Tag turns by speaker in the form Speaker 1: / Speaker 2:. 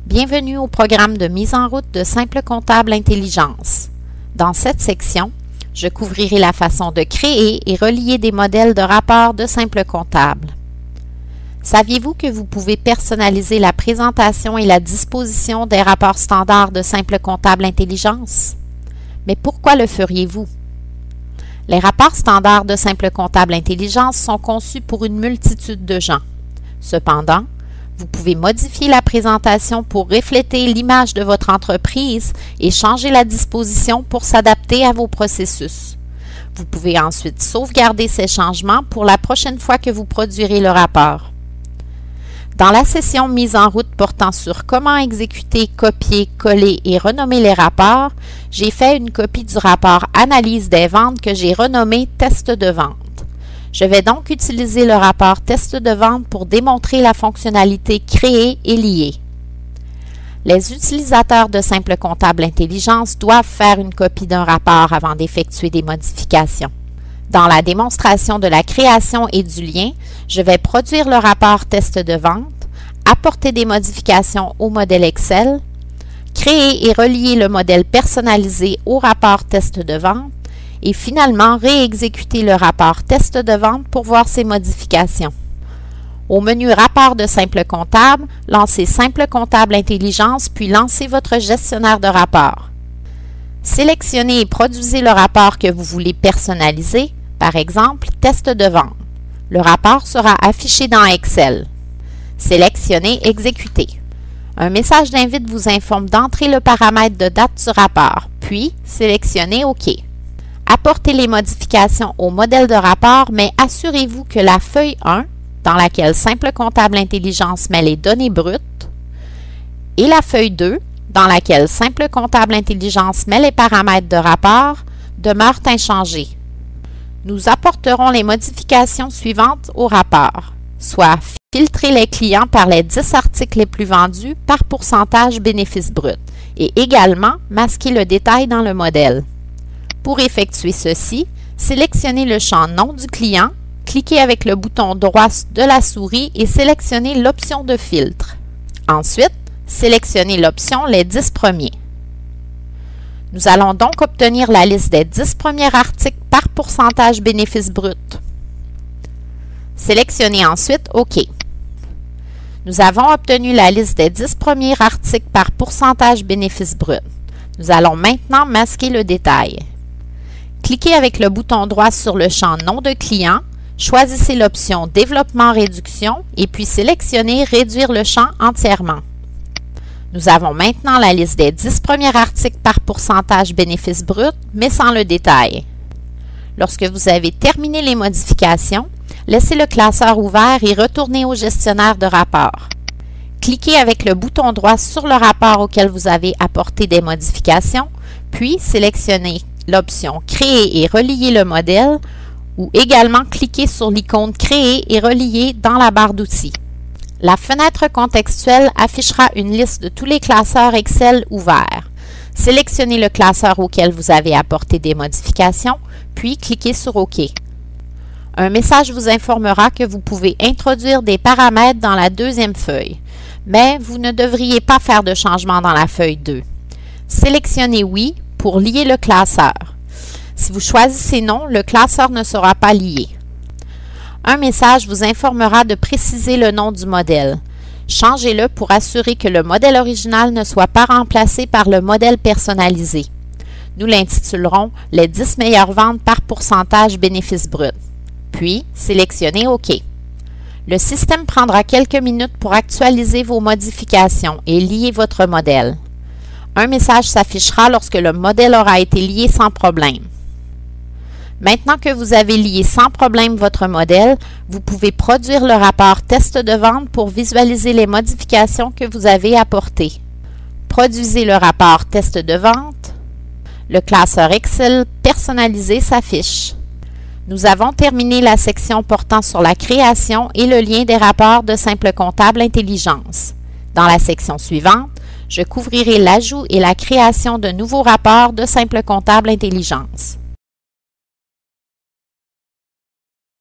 Speaker 1: Bienvenue au programme de mise en route de Simple Comptable Intelligence. Dans cette section, je couvrirai la façon de créer et relier des modèles de rapports de Simple Comptable. Saviez-vous que vous pouvez personnaliser la présentation et la disposition des rapports standards de Simple Comptable Intelligence? Mais pourquoi le feriez-vous? Les rapports standards de Simple Comptable Intelligence sont conçus pour une multitude de gens. Cependant, vous pouvez modifier la présentation pour refléter l'image de votre entreprise et changer la disposition pour s'adapter à vos processus. Vous pouvez ensuite sauvegarder ces changements pour la prochaine fois que vous produirez le rapport. Dans la session mise en route portant sur comment exécuter, copier, coller et renommer les rapports, j'ai fait une copie du rapport Analyse des ventes que j'ai renommé Test de vente. Je vais donc utiliser le rapport Test de vente pour démontrer la fonctionnalité Créer et lier. Les utilisateurs de Simple Comptable Intelligence doivent faire une copie d'un rapport avant d'effectuer des modifications. Dans la démonstration de la création et du lien, je vais produire le rapport Test de vente, apporter des modifications au modèle Excel, créer et relier le modèle personnalisé au rapport Test de vente, et finalement réexécuter le rapport Test de vente pour voir ses modifications. Au menu Rapport de Simple Comptable, lancez Simple Comptable Intelligence puis lancez votre gestionnaire de rapport. Sélectionnez et produisez le rapport que vous voulez personnaliser, par exemple Test de vente. Le rapport sera affiché dans Excel. Sélectionnez Exécuter. Un message d'invite vous informe d'entrer le paramètre de date du rapport, puis sélectionnez OK. Apportez les modifications au modèle de rapport, mais assurez-vous que la feuille 1, dans laquelle Simple Comptable Intelligence met les données brutes, et la feuille 2, dans laquelle Simple Comptable Intelligence met les paramètres de rapport, demeurent inchangées. Nous apporterons les modifications suivantes au rapport, soit filtrer les clients par les 10 articles les plus vendus par pourcentage bénéfice brut, et également masquer le détail dans le modèle. Pour effectuer ceci, sélectionnez le champ Nom du client, cliquez avec le bouton droit de la souris et sélectionnez l'option de filtre. Ensuite, sélectionnez l'option Les 10 premiers. Nous allons donc obtenir la liste des 10 premiers articles par pourcentage bénéfice brut. Sélectionnez ensuite OK. Nous avons obtenu la liste des 10 premiers articles par pourcentage bénéfice brut. Nous allons maintenant masquer le détail. Cliquez avec le bouton droit sur le champ Nom de client, choisissez l'option Développement réduction et puis sélectionnez Réduire le champ entièrement. Nous avons maintenant la liste des 10 premiers articles par pourcentage bénéfice brut, mais sans le détail. Lorsque vous avez terminé les modifications, laissez le classeur ouvert et retournez au gestionnaire de rapport. Cliquez avec le bouton droit sur le rapport auquel vous avez apporté des modifications, puis sélectionnez l'option Créer et relier le modèle ou également cliquez sur l'icône Créer et relier dans la barre d'outils. La fenêtre contextuelle affichera une liste de tous les classeurs Excel ouverts. Sélectionnez le classeur auquel vous avez apporté des modifications, puis cliquez sur OK. Un message vous informera que vous pouvez introduire des paramètres dans la deuxième feuille, mais vous ne devriez pas faire de changement dans la feuille 2. Sélectionnez Oui pour lier le classeur. Si vous choisissez Non, le classeur ne sera pas lié. Un message vous informera de préciser le nom du modèle. Changez-le pour assurer que le modèle original ne soit pas remplacé par le modèle personnalisé. Nous l'intitulerons « Les 10 meilleures ventes par pourcentage bénéfice brut ». Puis, sélectionnez OK. Le système prendra quelques minutes pour actualiser vos modifications et lier votre modèle. Un message s'affichera lorsque le modèle aura été lié sans problème. Maintenant que vous avez lié sans problème votre modèle, vous pouvez produire le rapport Test de vente pour visualiser les modifications que vous avez apportées. Produisez le rapport Test de vente. Le classeur Excel personnalisé s'affiche. Nous avons terminé la section portant sur la création et le lien des rapports de Simple Comptable Intelligence. Dans la section suivante, je couvrirai l'ajout et la création de nouveaux rapports de Simple Comptable Intelligence.